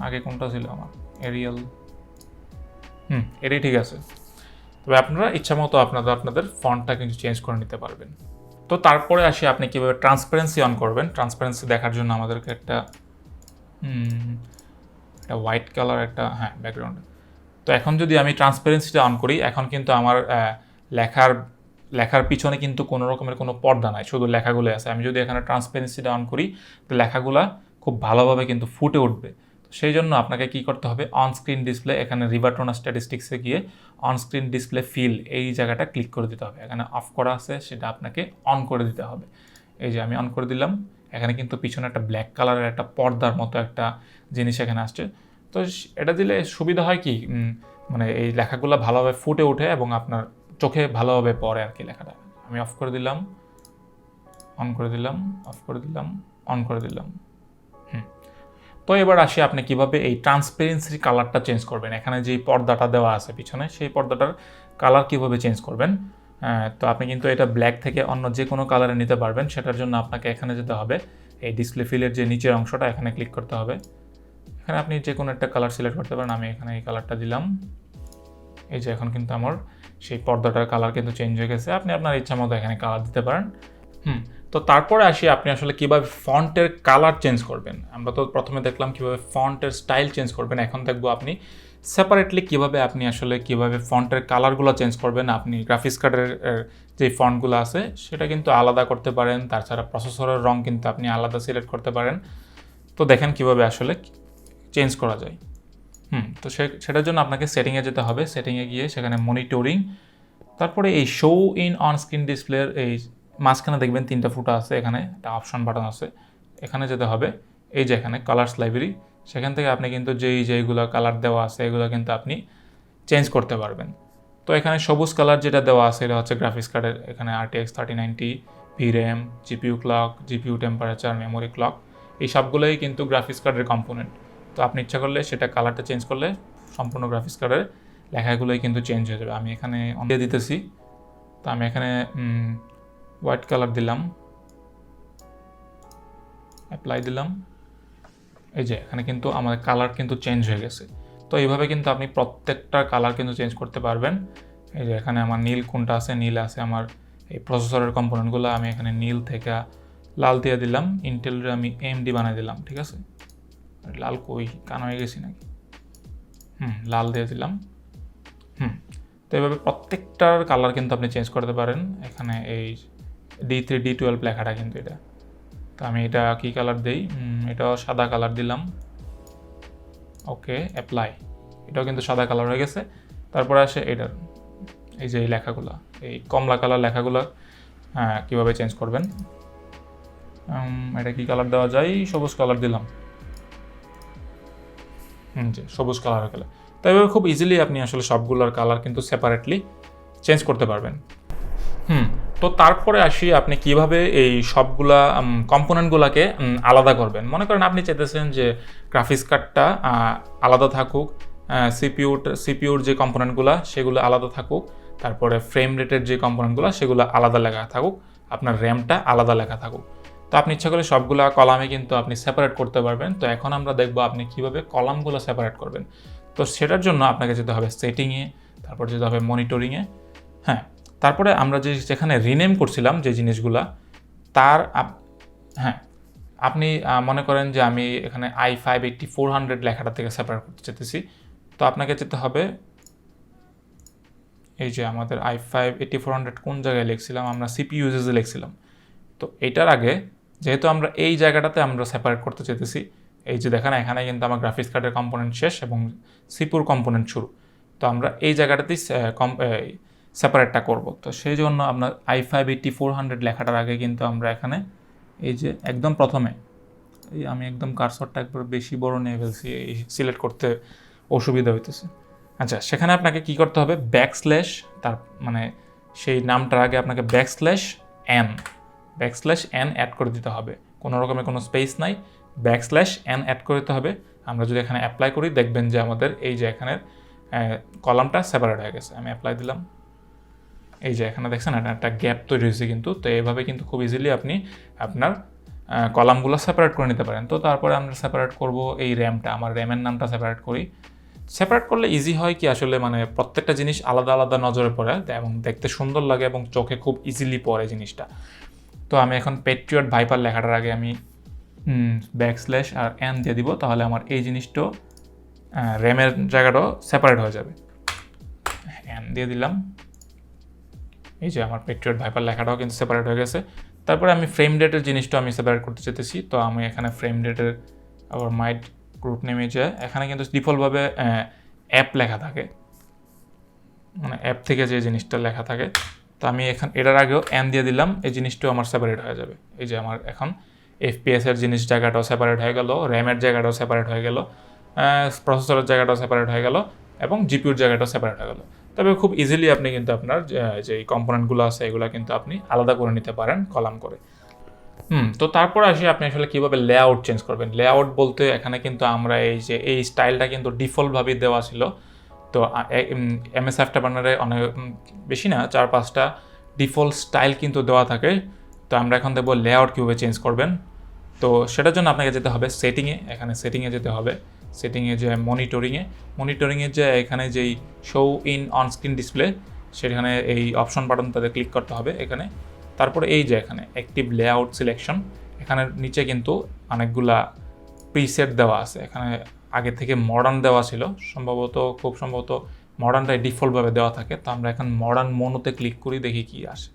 আগে কোনটা ছিল আমার, এরিয়াল, এটাই ঠিক আছে। তবে আপনারা ইচ্ছা মতো আপনাদের ফন্টটা কিন্তু চেঞ্জ করে নিতে পারবেন। তো তারপরে আসি আপনি কীভাবে ট্রান্সপারেন্সি অন করবেন। ট্রান্সপারেন্সি দেখার জন্য আমাদেরকে একটা হোয়াইট কালার একটা ব্যাকগ্রাউন্ড। তো এখন যদি আমি ট্রান্সপারেন্সিটা অন করি, এখন কিন্তু আমার লেখার পিছনে কিন্তু কোনো রকমের কোনো পর্দা নাই, শুধু লেখাগুলো আছে। আমি যদি এখানে ট্রান্সপারেন্সিটা অন করি তো লেখাগুলা খুব ভালোভাবে কিন্তু ফুটে উঠবে। তো সেই জন্য আপনাকে কি করতে হবে, অন স্ক্রিন ডিসপ্লে, এখানে রিভার্টোনা স্ট্যাটিস্টিক্সে গিয়ে অন স্ক্রিন ডিসপ্লে ফিল এই জায়গাটা ক্লিক করে দিতে হবে। এখানে অফ করা আছে সেটা আপনাকে অন করে দিতে হবে। এই যে আমি অন করে দিলাম, এখানে কিন্তু পিছনে একটা ব্ল্যাক কালারের একটা পর্দার মতো একটা জিনিস এখানে আসছে। তো এটা দিলে সুবিধা হয় কি, মানে এই লেখাগুলো ভালোভাবে ফুটে ওঠে এবং আপনার চোখে ভালোভাবে পড়ে আর কি লেখাটা। আমি অফ করে দিলাম, অন করে দিলাম, অফ করে দিলাম, অন করে দিলাম। তো এবার আসি আপনি কিভাবে এই ট্রান্সপারেন্সির কালারটা চেঞ্জ করবেন। এখানে যে পর্দাটা দেওয়া আছে পিছনে, সেই পর্দাটার কালার কিভাবে চেঞ্জ করবেন। তো আপনি কিন্তু এটা ব্ল্যাক থেকে অন্য যে কোনো কালারে নিতে পারবেন। সেটার জন্য আপনাকে এখানে যেতে হবে, এই ডিসপ্লে ফিলের যে নিচের অংশটা এখানে ক্লিক করতে হবে। এখানে আপনি যে কোনো একটা কালার সিলেক্ট করতে পারেন। আমি এখানে এই কালারটা দিলাম। এই যে এখন কিন্তু আমার সেই পর্দাটার কালার কিন্তু চেঞ্জ হয়ে গেছে। আপনি আপনার ইচ্ছা মতো এখানে কালার দিতে পারেন। তো তারপরে আসি আপনি আসলে কীভাবে ফন্টের কালার চেঞ্জ করবেন। আমরা তো প্রথমে দেখলাম কীভাবে ফন্টের স্টাইল চেঞ্জ করবেন, এখন দেখবো আপনি সেপারেটলি কীভাবে ফন্টের কালারগুলো চেঞ্জ করবেন। আপনি গ্রাফিক্স কার্ডের যে ফন্টগুলো আছে সেটা কিন্তু আলাদা করতে পারেন, তাছাড়া প্রসেসরের রং কিন্তু আপনি আলাদা সিলেক্ট করতে পারেন। তো দেখেন কিভাবে আসলে চেঞ্জ করা যায়। তো সেটার জন্য আপনাকে সেটিংয়ে যেতে হবে। সেটিংয়ে গিয়ে সেখানে মনিটরিং, তারপরে এই শো ইন অন স্ক্রিন ডিসপ্লের এই মাঝখানে দেখবেন 3টা ফুটা আছে, এখানে একটা অপশন বাটন আছে, এখানে যেতে হবে। এই যে এখানে কালার্স লাইব্রেরি, সেখান থেকে আপনি কিন্তু যেইগুলো কালার দেওয়া আছে এগুলো কিন্তু আপনি চেঞ্জ করতে পারবেন। তো এখানে সবুজ কালার যেটা দেওয়া আছে এটা হচ্ছে গ্রাফিক্স কার্ডের, এখানে RTX 3090, VRAM, GPU clock, GPU temperature, memory clock, এই সবগুলোই কিন্তু গ্রাফিক্স কার্ডের কম্পোনেন্ট। তো আপনি ইচ্ছা করলে সেটা কালারটা চেঞ্জ করলে সম্পূর্ণ গ্রাফিক্স কার্ডের লেখাগুলোই কিন্তু চেঞ্জ হয়ে যাবে। আমি এখানে দিয়ে দিতেছি, তো আমি এখানে হোয়াইট কালার দিলাম, অ্যাপ্লাই দিলাম। এই যে এখানে কিন্তু আমাদের কালার কিন্তু চেঞ্জ হয়ে গেছে। তো এইভাবে কিন্তু আপনি প্রত্যেকটা কালার কিন্তু চেঞ্জ করতে পারবেন। এই যে এখানে আমার নীল কোনটা আছে, নীল আছে আমার এই প্রসেসরের কম্পোনেন্টগুলো, আমি এখানে নীল থেকে লাল দিয়ে দিলাম, ইন্টেলের আমি AMD বানিয়ে দিলাম, ঠিক আছে। লাল কই, কান হয়ে গেছি নাকি? লাল দিয়ে দিলাম। তো এইভাবে প্রত্যেকটার কালার কিন্তু আপনি চেঞ্জ করতে পারেন। এখানে এই D3 D12 লেখাটা কিন্তু এটা, তো আমি এটা কী কালার দিই, এটাও সাদা কালার দিলাম। ওকে, অ্যাপ্লাই, এটাও কিন্তু সাদা কালার হয়ে গেছে। তারপরে আসে এটার এই যে এই লেখাগুলো, এই কমলা কালার লেখাগুলো কীভাবে চেঞ্জ করবেন। এটা কী কালার দেওয়া যায়, সবুজ কালার দিলাম। যে সবুজ কালার হয়ে গেলে, তো এভাবে খুব ইজিলি আপনি আসলে সবগুলোর কালার কিন্তু সেপারেটলি চেঞ্জ করতে পারবেন। তো তারপরে আসি আপনি কিভাবে এই সবগুলা কম্পোনেন্টগুলোকে আলাদা করবেন। মনে করেন আপনি চাইতেছেন যে গ্রাফিক্স কার্ডটা আলাদা থাকুক, সিপিউর যে কম্পোনেন্টগুলো সেগুলো আলাদা থাকুক, তারপরে ফ্রেম রেটের যে কম্পোনেন্টগুলো সেগুলো আলাদা লেখা থাকুক, আপনার র্যামটা আলাদা লেখা থাকুক। তো আপনি ইচ্ছা করলে সবগুলা কলামে কিন্তু আপনি সেপারেট করতে পারবেন। তো এখন আমরা দেখবো আপনি কিভাবে কলামগুলো সেপারেট করবেন। তো সেটার জন্য আপনাকে যেতে হবে সেটিংয়ে, তারপর যেতে হবে মনিটরিংয়ে। তারপরে আমরা যেখানে রিনেম করছিলাম যে জিনিসগুলা, তার আপনি মনে করেন যে আমি এখানে i5-8400 লেখাটা থেকে সেপারেট করতে চাইতেছি। তো আপনাকে যেতে হবে এই যে আমাদের i5-8400 কোন জায়গায় লিখছিলাম, আমরা CPU ইউজেজে লিখছিলাম। তো এটার আগে যেহেতু আমরা এই জায়গাটাতে আমরা সেপারেট করতে চাইতেছি, এই যে দেখেন এখানে কিন্তু আমার গ্রাফিক্স কার্ডের কম্পোনেন্ট শেষ এবং সিপিউর কম্পোনেন্ট শুরু। তো আমরা এই জায়গাটাতেই সেপারেটটা করব। তো সেই জন্য আপনার i5-8400 লেখাটার আগে কিন্তু আমরা এখানে এই যে একদম প্রথমে আমি একদম কার্সরটা একবার বেশি বড় নিয়ে ফেলছি, এই সিলেক্ট করতে অসুবিধা হইতেছে। আচ্ছা, সেখানে আপনাকে কি করতে হবে, ব্যাকস্ল্যাশ, তার মানে সেই নামটার আগে আপনাকে ব্যাকস্ল্যাশ n অ্যাড করে দিতে হবে। কোনো রকমের কোনো স্পেস নাই, ব্যাকস্ল্যাশ n অ্যাড করে দিতে হবে। আমরা যদি এখানে অ্যাপ্লাই করি দেখবেন যে আমাদের এই যে এখানের কলামটা সেপারেট হয়ে গেছে। আমি অ্যাপ্লাই দিলাম, এই যে এখানে দেখছেন একটা গ্যাপ তৈরি হয়েছে কিন্তু। তো এইভাবে কিন্তু খুব ইজিলি আপনি আপনার কলামগুলো সেপারেট করে নিতে পারেন। তো তারপরে আমরা সেপারেট করব এই র্যামটা, আমার র্যামের নামটা সেপারেট করি। সেপারেট করলে ইজি হয় কি আসলে, মানে প্রত্যেকটা জিনিস আলাদা আলাদা নজরে পড়ে এবং দেখতে সুন্দর লাগে এবং চোখে খুব ইজিলি পড়ে জিনিসটা। তো আমি এখন প্যাট্রিয়ট ভাইপার লেখাটার আগে আমি ব্যাকস্ল্যাশ আর n দিয়ে দিব, তাহলে আমার এই জিনিসটাও র্যামের জায়গাটাও সেপারেট হয়ে যাবে। n দিয়ে দিলাম, এই যে আমার প্যাট্রিয়ট ভাইপার লেখাটাও কিন্তু সেপারেট হয়ে গেছে। তারপরে আমি ফ্রেম রেটের জিনিসটা আমি সেপারেট করতে চাইতেছি। তো আমি এখানে ফ্রেম রেটের আবার মাইট গ্রুপ নেমে যায়, এখানে কিন্তু ডিফল্টভাবে অ্যাপ লেখা থাকে, মানে অ্যাপ থেকে যে জিনিসটা লেখা থাকে। তো আমি এখানে এটার আগেও n দিয়ে দিলাম, এই জিনিসটাও আমার সেপারেট হয়ে যাবে। এই যে আমার এখন FPS এর জিনিস জায়গাটাও সেপারেট হয়ে গেল, র্যামের জায়গাটাও সেপারেট হয়ে গেল, প্রসেসরের জায়গাটাও সেপারেট হয়ে গেল এবং জিপিউর জায়গাটাও সেপারেট হয়ে গেল। তবে খুব ইজিলি আপনি কিন্তু আপনার যে কম্পোনেন্টগুলো আছে এগুলো কিন্তু আপনি আলাদা করে নিতে পারেন কলাম করে। তো তারপর আসি আপনি আসলে কীভাবে লেআউট চেঞ্জ করবেন। লেআউট বলতে এখানে কিন্তু আমরা এই যে এই স্টাইলটা কিন্তু ডিফল্টভাবেই দেওয়া ছিল। তো MS আফটারবার্নারে অনেক বেশি না, 4-5টা ডিফল্ট স্টাইল কিন্তু দেওয়া থাকে। তো আমরা এখন দেখব লেআউট কীভাবে চেঞ্জ করবেন। তো সেটার জন্য আপনাকে যেতে হবে সেটিংয়ে, এখানে সেটিংয়ে যেতে হবে। সেটিংয়ে যে মনিটরিংয়ে যে এখানে যেই show in on screen display, সেখানে এই অপশন বাটনটাতে ক্লিক করতে হবে এখানে। তারপরে এই যে এখানে অ্যাক্টিভ লেআউট সিলেকশন, এখানের নিচে কিন্তু অনেকগুলা প্রিসেট দেওয়া আছে। এখানে আগে থেকে মডার্ন দেওয়া ছিল, খুব সম্ভবত মডার্নটাই ডিফল্টভাবে দেওয়া থাকে। তো আমরা এখন মডার্ন মোনোতে ক্লিক করি, দেখি কি আসে।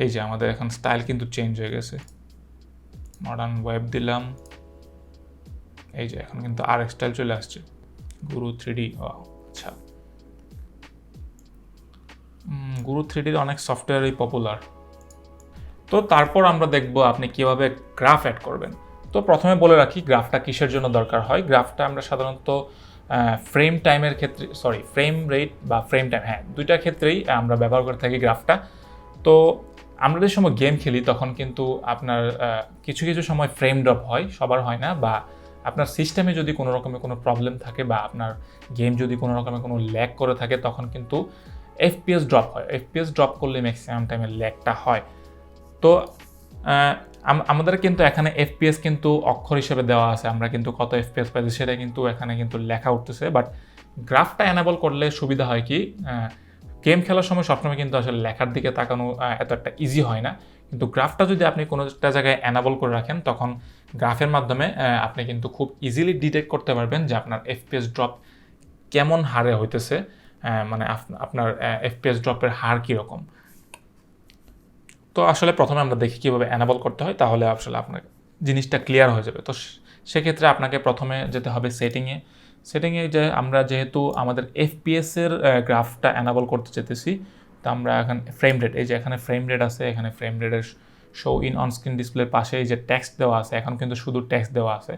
এই যে আমাদের এখন স্টাইল কিন্তু চেঞ্জ হয়ে গেছে। মডার্ন ওয়েব দিলাম, এই যে এখন কিন্তু আর স্টাইল চলে আসছে, গুরু 3D। আচ্ছা, গুরু 3Dর অনেক সফটওয়্যারই পপুলার। তো তারপর আমরা দেখব আপনি কিভাবে গ্রাফ অ্যাড করবেন। তো প্রথমে বলে রাখি গ্রাফটা কিসের জন্য দরকার হয়। গ্রাফটা আমরা সাধারণত ফ্রেম টাইমের ক্ষেত্রে, ফ্রেম রেট বা ফ্রেম টাইম, দুইটার ক্ষেত্রেই আমরা ব্যবহার করে থাকি গ্রাফটা। তো আমরা যে সময় গেম খেলি তখন কিন্তু আপনার কিছু কিছু সময় ফ্রেম ড্রপ হয়, সবার হয় না, বা আপনার সিস্টেমে যদি কোনো রকমের কোনো প্রবলেম থাকে বা আপনার গেম যদি কোনো রকমের কোনো ল্যাগ করে থাকে তখন কিন্তু এফপিএস ড্রপ হয়। এফপিএস ড্রপ করলে ম্যাক্সিমাম টাইমে ল্যাগটা হয়। তো আমাদের কিন্তু এখানে এফপিএস কিন্তু অক্ষর হিসেবে দেওয়া আছে, আমরা কিন্তু কত এফপিএস পাইছি সেটা কিন্তু এখানে কিন্তু লেখা উঠতেছে। বাট গ্রাফটা এনাবল করলে সুবিধা হয় কি, গেম খেলার সময় সবসময় কিন্তু আসলে লেখার দিকে তাকানো এত একটা ইজি হয় না, কিন্তু গ্রাফটা যদি আপনি কোনো একটা জায়গায় এনাবল করে রাখেন তখন গ্রাফের মাধ্যমে আপনি কিন্তু খুব ইজিলি ডিটেক্ট করতে পারবেন যে আপনার এফপিএস ড্রপ কেমন হারে হইতেছে, মানে আপনার এফপিএস ড্রপের হার কীরকম। তো আসলে প্রথমে আমরা দেখি কীভাবে এনাবল করতে হয়, তাহলে আসলে আপনার জিনিসটা ক্লিয়ার হয়ে যাবে। তো সেক্ষেত্রে আপনাকে প্রথমে যেতে হবে সেটিংয়ে যে আমরা যেহেতু আমাদের এফপিএসের গ্রাফটা এনাবল করতে চেতেছি, তো আমরা এখন ফ্রেম রেট, এই যে এখানে ফ্রেম রেট আছে, এখানে ফ্রেম রেটের শো ইন অন স্ক্রিন ডিসপ্লের পাশে এই যে টেক্সট দেওয়া আছে, এখন কিন্তু শুধু টেক্সট দেওয়া আছে।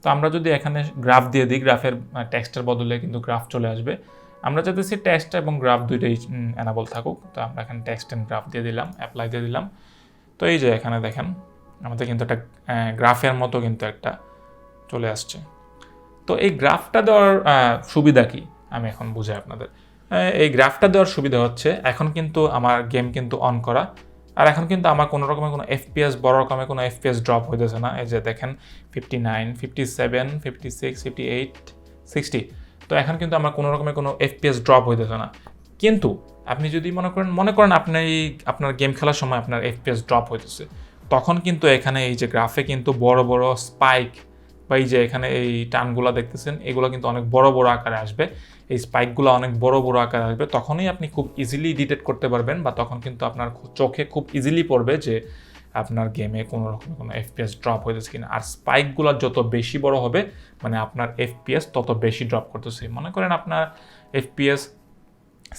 তো আমরা যদি এখানে গ্রাফ দিয়ে দিই, গ্রাফের টেক্সটের বদলে কিন্তু গ্রাফ চলে আসবে। আমরা চাইতেছি টেক্সট এবং গ্রাফ দুইটাই এনাবল থাকুক, তো আমরা এখানে টেক্সট অ্যান্ড গ্রাফ দিয়ে দিলাম, অ্যাপ্লাই দিয়ে দিলাম। তো এই যে এখানে দেখেন আমাদের কিন্তু একটা গ্রাফের মতো কিন্তু একটা চলে আসছে। তো এই গ্রাফটা দেওয়ার সুবিধা কি আমি এখন বুঝাই আপনাদের। এই গ্রাফটা দেওয়ার সুবিধা হচ্ছে এখন কিন্তু আমার গেম কিন্তু অন করা, আর এখন কিন্তু আমার কোনো রকমের কোনো এফপিএস, বড় রকমের কোনো এফপিএস ড্রপ হইতেছে না। এই যে দেখেন 59, 57, 56, 58, 60। তো এখন কিন্তু আমার কোনো রকমের কোনো এফপিএস ড্রপ হইতেছে না। কিন্তু আপনি যদি মনে করেন আপনি আপনার গেম খেলার সময় আপনার এফপিএস ড্রপ হইতেছে, তখন কিন্তু এখানে এই যে গ্রাফে কিন্তু বড় বড় স্পাইক বা এই যে এখানে এই টানগুলো দেখতেছেন, এগুলো কিন্তু অনেক বড় বড় আকারে আসবে, এই স্পাইকগুলো অনেক বড় বড় আকারে আসবে। তখনই আপনি খুব ইজিলি ডিটেক্ট করতে পারবেন, বা তখন কিন্তু আপনার চোখে খুব ইজিলি পড়বে যে আপনার গেমে কোনো রকম কোনো এফপিএস ড্রপ হইতেছে কিনা। আর স্পাইকগুলো যত বেশি বড় হবে মানে আপনার এফপিএস তত বেশি ড্রপ করতেছে। মনে করেন আপনার এফপিএস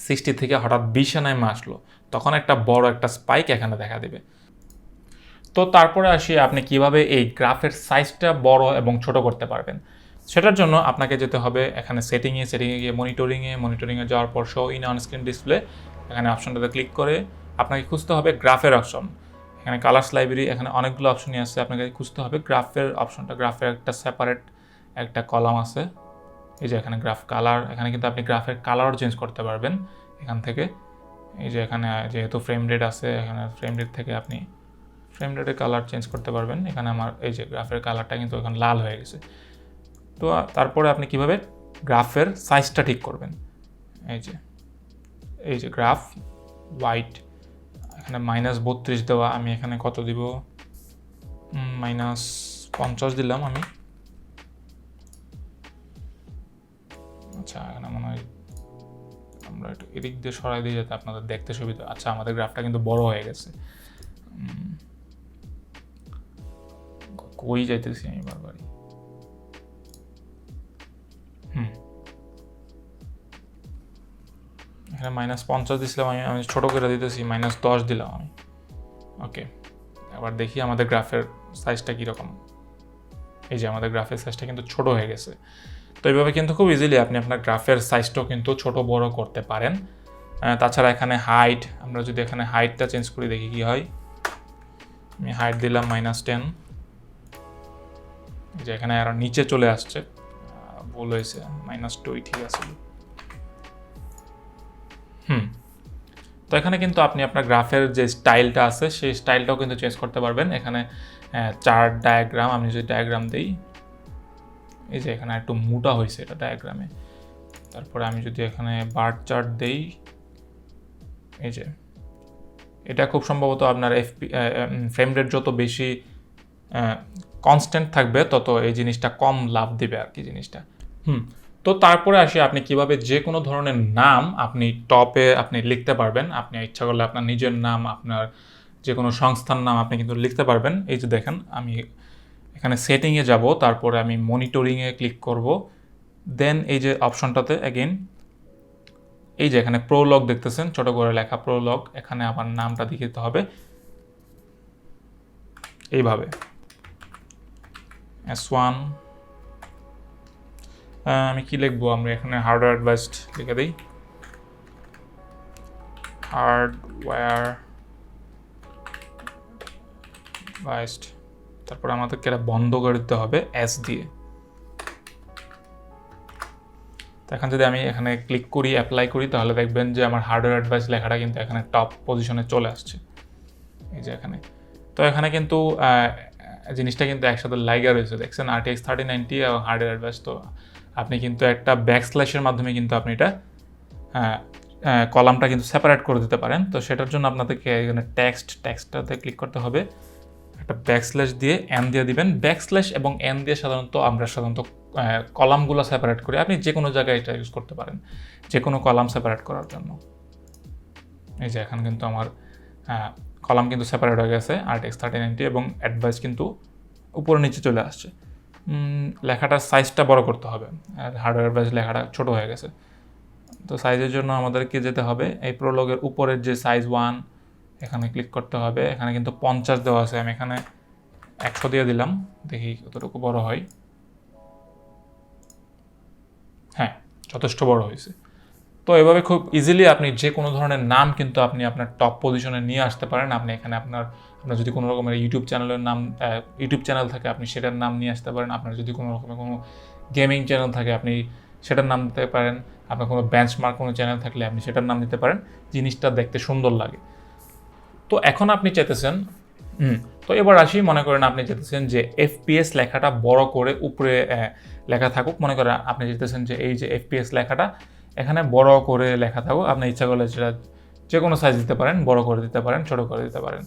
60 থেকে হঠাৎ 20-এ নেমে আসলো, তখন একটা বড় একটা স্পাইক এখানে দেখা দেবে। তো তারপরে আসি আপনি কিভাবে এই গ্রাফের সাইজটা বড় এবং ছোট করতে পারবেন। সেটার জন্য আপনাকে যেতে হবে এখানে সেটিংয়ে গিয়ে মনিটরিংয়ে যাওয়ার পর show in on screen display, এখানে অপশনটাতে ক্লিক করে আপনাকে খুঁজতে হবে গ্রাফের অপশন। এখানে কালার্স লাইব্রেরি, এখানে অনেকগুলো অপশনই আছে, আপনাকে খুঁজতে হবে গ্রাফের অপশনটা। গ্রাফের একটা সেপারেট একটা কলাম আছে, এই যে এখানে গ্রাফ কালার, এখানে কিন্তু আপনি গ্রাফের কালারও চেঞ্জ করতে পারবেন এখান থেকে। এই যে এখানে যেহেতু ফ্রেম রেট আছে, এখানে ফ্রেম রেট থেকে আপনি ফ্রেম রেটের কালার চেঞ্জ করতে পারবেন। এখানে আমার এই যে গ্রাফের কালারটা কিন্তু এখন লাল হয়ে গেছে। তো তারপরে আপনি কিভাবে গ্রাফের সাইজটা ঠিক করবেন, এই যে গ্রাফ হোয়াইট, এখানে -32 দেওয়া, আমি এখানে কত দিব, -50 দিলাম আমি। আচ্ছা, এখানে মনে হয় আমরা একটু এদিক দিয়ে সরাই দিই যাতে আপনাদের দেখতে সুবিধা। আচ্ছা, আমাদের গ্রাফটা কিন্তু বড় হয়ে গেছে। কই যাইতেছি আমি বারবারই। এখানে -50 দিছিলাম আমি ছোট করে দিতেছি, -10 দিলাম আমি। ওকে, এবার দেখি আমাদের গ্রাফের সাইজটা কীরকম। এই যে আমাদের গ্রাফের সাইজটা কিন্তু ছোট হয়ে গেছে। তো এইভাবে কিন্তু খুব ইজিলি আপনি আপনার গ্রাফের সাইজটাও কিন্তু ছোট বড় করতে পারেন। তাছাড়া এখানে হাইট, আমরা যদি এখানে হাইটটা চেঞ্জ করি দেখি কি হয়। আমি হাইট দিলাম -10, যে এখানে আরও নিচে চলে আসছে, ভুল হয়েছে, -2 ঠিক আছে। তো এখানে কিন্তু আপনি আপনার গ্রাফের যে স্টাইলটা আছে সেই স্টাইলটাও কিন্তু চেঞ্জ করতে পারবেন। এখানে চার্ট ডায়াগ্রাম, আমি যদি ডায়াগ্রাম দিই, এই যে এখানে একটু মোটা হয়েছে এটা ডায়াগ্রামে। তারপরে আমি যদি এখানে বার চার্ট দেই, এই যে এটা খুব সম্ভবত আপনার ফ্রেম রেট যত বেশি কনস্ট্যান্ট থাকবে তত এই জিনিসটা কম লাভ দিবে আর কি জিনিসটা। তো তারপরে আসি আপনি কিভাবে যে কোনো ধরনের নাম আপনি টপে আপনি লিখতে পারবেন। আপনি ইচ্ছা করলে আপনার নিজের নাম, আপনার যে কোনো সংস্থার নাম আপনি কিন্তু লিখতে পারবেন। এই যে দেখেন আমি এখানে সেটিংয়ে যাব, তারপরে আমি মনিটরিংয়ে ক্লিক করব, দেন এই যে অপশনটাতে অ্যাগেন এই যে এখানে প্রোলগ দেখতেছেন ছোট করে লেখা প্রোলগ, এখানে আমার নামটা লিখে দিতে হবে এইভাবে S1। আমি কি লিখবো, আমরা এখানে হার্ডওয়্যার অ্যাডভাইসড লিখে দিই, হার্ডওয়্যার অ্যাডভাইসড। তারপর আমাদেরকে এটা বন্ধ করে দিতে হবে S দিয়ে। এখন যদি আমি এখানে ক্লিক করি, অ্যাপ্লাই করি, তাহলে দেখবেন যে আমার হার্ডওয়্যার অ্যাডভাইস লেখাটা কিন্তু এখানে টপ পজিশনে চলে আসছে এই যে এখানে। তো এখানে কিন্তু জিনিসটা কিন্তু একসাথে লাইগা রয়েছে, দেখছেন RTX 3090 এবং হার্ডওয়্যার অ্যাডভাইস। তো আপনি কিন্তু একটা ব্যাকস্ল্যাশের মাধ্যমে কিন্তু আপনি এটা কলামটা কিন্তু সেপারেট করে দিতে পারেন। তো সেটার জন্য আপনাদেরকে এখানে টেক্সটটাতে ক্লিক করতে হবে, একটা ব্যাকস্ল্যাশ দিয়ে এন দিয়ে দিবেন। ব্যাকস্ল্যাশ এবং এন দিয়ে আমরা সাধারণত কলামগুলো সেপারেট করি। আপনি যে কোনো জায়গায় এটা ইউজ করতে পারেন যে কোনো কলাম সেপারেট করার জন্য। এই যে এখন কিন্তু আমার কলাম কিন্তু সেপারেট হয়ে গেছে RTX 3090 এবং অ্যাডভাইস কিন্তু উপরে নিচে চলে আসছে। লেখাটার সাইজটা বড় করতে হবে, আর হার্ডওয়্যার অ্যাডভাইস লেখাটা ছোট হয়ে গেছে। তো সাইজের জন্য আমাদেরকে যেতে হবে এই প্রোলগের উপরের যে সাইজ 1 এখানে ক্লিক করতে হবে। এখানে কিন্তু 50 দেওয়া আছে, আমি এখানে 100 দিয়ে দিলাম, দেখি কতটুকু বড় হয়। হ্যাঁ, যথেষ্ট বড় হয়েছে। তো এভাবে খুব ইজিলি আপনি যে কোনো ধরনের নাম কিন্তু আপনি আপনার টপ পজিশনে নিয়ে আসতে পারেন। আপনি এখানে আপনার যদি কোনো রকমের ইউটিউব চ্যানেল থাকে আপনি সেটার নাম নিয়ে আসতে পারেন। আপনার যদি কোনো রকমের কোনো গেমিং চ্যানেল থাকে আপনি সেটার নাম দিতে পারেন। আপনার কোনো বেঞ্চমার্ক কোনো চ্যানেল থাকলে আপনি সেটার নাম দিতে পারেন, জিনিসটা দেখতে সুন্দর লাগে। তো এখন আপনি চাইতেছেন তো এবার আসি, মনে করেন আপনি চাইতেছেন যে FPS লেখাটা বড় করে উপরে লেখা থাকুক। মনে করেন আপনি চাইতেছেন যে এই যে FPS লেখাটা এখানে বড় করে লেখা থাকুক। আপনি ইচ্ছা করলে সেটা যে কোনো সাইজ দিতে পারেন, বড় করে দিতে পারেন, ছোট করে দিতে পারেন।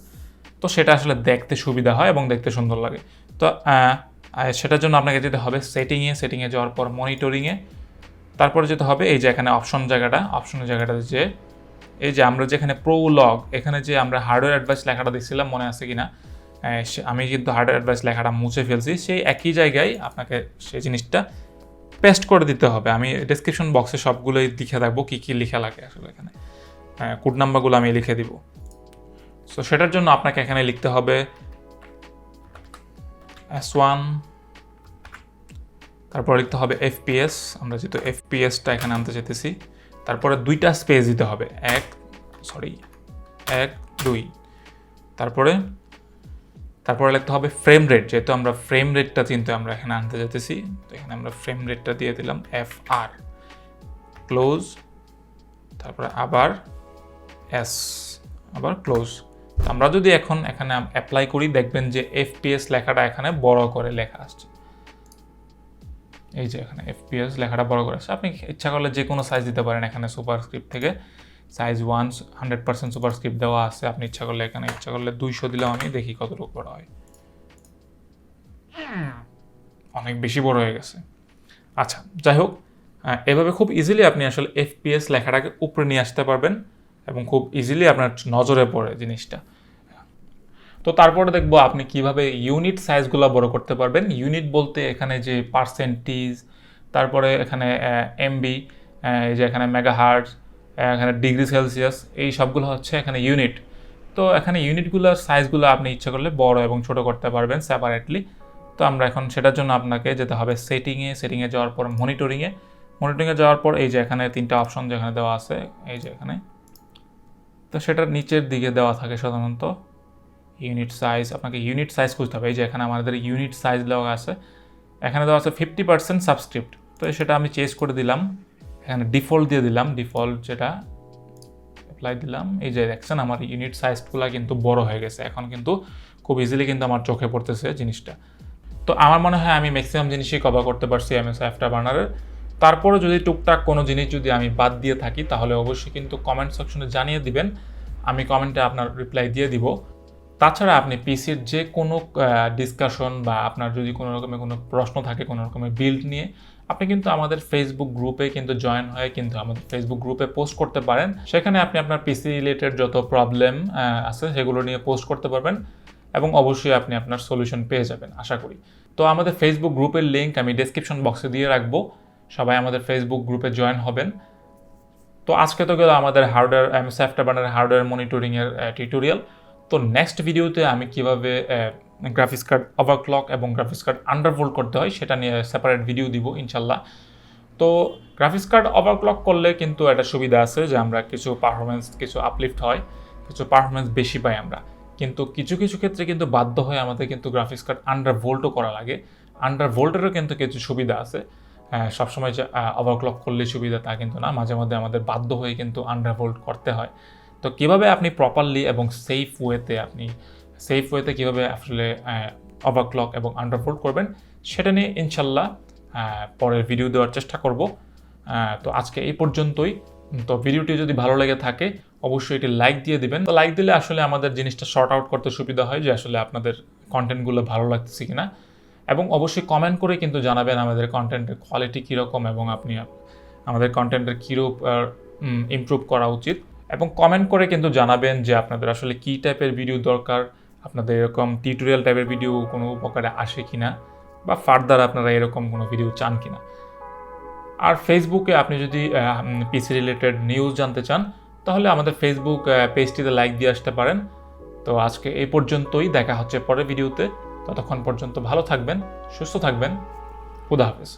তো সেটা আসলে দেখতে সুবিধা হয় এবং দেখতে সুন্দর লাগে। তো সেটার জন্য আপনাকে যেতে হবে সেটিংয়ে যাওয়ার পর মনিটরিংয়ে, তারপরে যেতে হবে এই যে এখানে অপশনের জায়গাটাতে যে এই যে আমরা যেখানে প্রোলগ এখানে যে আমরা হার্ডওয়্যার অ্যাডভাইস লেখাটা দেখছিলাম, মনে আছে কিনা, আমি কিন্তু হার্ডওয়্যার অ্যাডভাইস লেখাটা মুছে ফেলছি। সেই একই জায়গায় আপনাকে সেই জিনিসটা পেস্ট করে দিতে হবে। আমি ডেসক্রিপশন বক্সে সবগুলোই লিখে রাখবো কী কী লেখা লাগে আসলে এখানে, কোড নাম্বারগুলো আমি লিখে দিব। সো সেটার জন্য আপনাকে এখানে লিখতে হবে S1, তারপর লিখতে হবে FPS, আমরা যেহেতু FPSটা এখানে আনতে চাইতেছি। তারপরে 2টা স্পেস দিতে হবে, 1 2। তারপরে লিখতে হবে ফ্রেম রেট, যেহেতু আমরা ফ্রেম রেটটা কিন্তু আমরা এখানে আনতে চাইতেছি। তো এখানে আমরা ফ্রেম রেটটা দিয়ে দিলাম FR, ক্লোজ, তারপরে আবার S, আবার ক্লোজ। আমরা যদি এখন এখানে অ্যাপ্লাই করি দেখবেন যে FPS লেখাটা এখানে বড় করে লেখা আসছে। এই যে এখানে FPS লেখাটা বড় করে আসছে। আপনি ইচ্ছা করলে যে কোনো সাইজ দিতে পারেন। এখানে সুপারস্ক্রিপ্ট থেকে সাইজ 100% সুপারস্ক্রিপ্ট দেওয়া আছে। আপনি ইচ্ছা করলে 200 দিলাম, আমি দেখি কতটুকু বড় হয়। অনেক বেশি বড় হয়ে গেছে। আচ্ছা, যাই হোক, এভাবে খুব ইজিলি আপনি আসলে FPS লেখাটাকে উপরে নিয়ে আসতে পারবেন এবং খুব ইজিলি আপনার নজরে পড়ে জিনিসটা। তো তারপরে দেখবো আপনি কিভাবে ইউনিট সাইজগুলো বড় করতে পারবেন। ইউনিট বলতে এখানে যে পার্সেন্টেজ, তারপরে এখানে এমবি, এই যে এখানে মেগাহার্টজ, এখানে ডিগ্রি সেলসিয়াস, এই সবগুলো হচ্ছে এখানে ইউনিট। তো এখানে ইউনিটগুলোর সাইজগুলো আপনি ইচ্ছা করলে বড় এবং ছোট করতে পারবেন সেপারেটলি। তো আমরা এখন সেটার জন্য আপনাকে যেতে হবে সেটিংয়ে যাওয়ার পর মনিটরিংয়ে যাওয়ার পর এই যে এখানে 3টা অপশন যেখানে দেওয়া আছে এই যে এখানে, তো সেটার নিচের দিকে দেওয়া থাকে সাধারণত ইউনিট সাইজ। আপনাকে ইউনিট সাইজ খুঁজতে হবে। এই যে এখানে আমাদের ইউনিট সাইজ দেওয়া আছে, এখানে দেওয়া আছে 50% সাবস্ক্রিপ্ট। তো সেটা আমি চেঞ্জ করে দিলাম, এখানে ডিফল্ট দিয়ে দিলাম, ডিফল্ট যেটা অ্যাপ্লাই দিলাম। এই যে দেখছেন আমার ইউনিট সাইজগুলো কিন্তু বড় হয়ে গেছে, এখন কিন্তু খুব ইজিলি কিন্তু আমার চোখে পড়তেছে জিনিসটা। তো আমার মনে হয় আমি ম্যাক্সিমাম জিনিসই কভার করতে পারছি MSI আফটারবার্নারের। তারপরে যদি টুকটাক কোনো জিনিস যদি আমি বাদ দিয়ে থাকি তাহলে অবশ্যই কিন্তু কমেন্ট সেকশনে জানিয়ে দিবেন, আমি কমেন্টে আপনার রিপ্লাই দিয়ে দিব। তাছাড়া আপনি পিসির যে কোনো ডিসকাশন বা আপনার যদি কোনো রকমের কোনো প্রশ্ন থাকে কোনো রকমের বিল্ড নিয়ে, আপনি কিন্তু আমাদের ফেসবুক গ্রুপে কিন্তু জয়েন হয়ে কিন্তু আমাদের ফেসবুক গ্রুপে পোস্ট করতে পারেন। সেখানে আপনি আপনার পিসি রিলেটেড যত প্রবলেম আছে সেগুলো নিয়ে পোস্ট করতে পারবেন এবং অবশ্যই আপনি আপনার সলিউশন পেয়ে যাবেন আশা করি। তো আমাদের ফেসবুক গ্রুপের লিঙ্ক আমি ডেসক্রিপশন বক্সে দিয়ে রাখবো, সবাই আমাদের ফেসবুক গ্রুপে জয়েন হবেন। তো আজকে তো গেল আমাদের hardware MS afterburner hardware মনিটরিংয়ের tutorial. তো নেক্সট ভিডিওতে আমি কিভাবে গ্রাফিক্স কার্ড ওভারক্লক এবং গ্রাফিক্স কার্ড আন্ডারভোল্ট করতে হয় সেটা নিয়ে সেপারেট ভিডিও দিব ইনশাল্লাহ। তো গ্রাফিক্স কার্ড ওভারক্লক করলে কিন্তু একটা সুবিধা আছে যে আমরা কিছু পারফরমেন্স কিছু আপলিফট হয়, কিছু পারফরমেন্স বেশি পাই আমরা, কিন্তু কিছু কিছু ক্ষেত্রে কিন্তু বাধ্য হয়ে আমাদের কিন্তু গ্রাফিক্স কার্ড আন্ডারভোল্টও করা লাগে। আন্ডারভোল্টেরও কিন্তু কিছু সুবিধা আছে, সবসময় যে ওভারক্লক করলে সুবিধা তা কিন্তু না, মাঝে মধ্যে আমাদের বাধ্য হয়ে কিন্তু আন্ডারভোল্ট করতে হয়। তো কীভাবে আপনি প্রপারলি এবং সেফ ওয়েতে কীভাবে আসলে ওভারক্লক এবং আন্ডারভোল্ট করবেন সেটা নিয়ে ইনশাল্লাহ পরের ভিডিও দেওয়ার চেষ্টা করব। তো আজকে এই পর্যন্তই। তো ভিডিওটি যদি ভালো লেগে থাকে অবশ্যই এটি লাইক দিয়ে দিবেন। তো লাইক দিলে আসলে আমাদের জিনিসটা শর্ট আউট করতে সুবিধা হয় যে আসলে আপনাদের কন্টেন্টগুলো ভালো লাগতেছে কিনা, এবং অবশ্যই কমেন্ট করে কিন্তু জানাবেন আমাদের কন্টেন্টের কোয়ালিটি কীরকম এবং আপনি আমাদের কন্টেন্টের কীরূপ ইমপ্রুভ করা উচিত, এবং কমেন্ট করে কিন্তু জানাবেন যে আপনাদের আসলে কী টাইপের ভিডিও দরকার, আপনাদের এরকম টিউটোরিয়াল টাইপের ভিডিও কোনো উপকারে আসে কিনা, বা ফার্দার আপনারা এরকম কোনো ভিডিও চান কিনা। আর ফেসবুকে আপনি যদি পিসি রিলেটেড নিউজ জানতে চান তাহলে আমাদের ফেসবুক পেজটিতে লাইক দিয়ে আসতে পারেন। তো আজকে এই পর্যন্তই, দেখা হচ্ছে পরের ভিডিওতে। ততক্ষণ পর্যন্ত ভালো থাকবেন, সুস্থ থাকবেন, খুদা হাফেজ।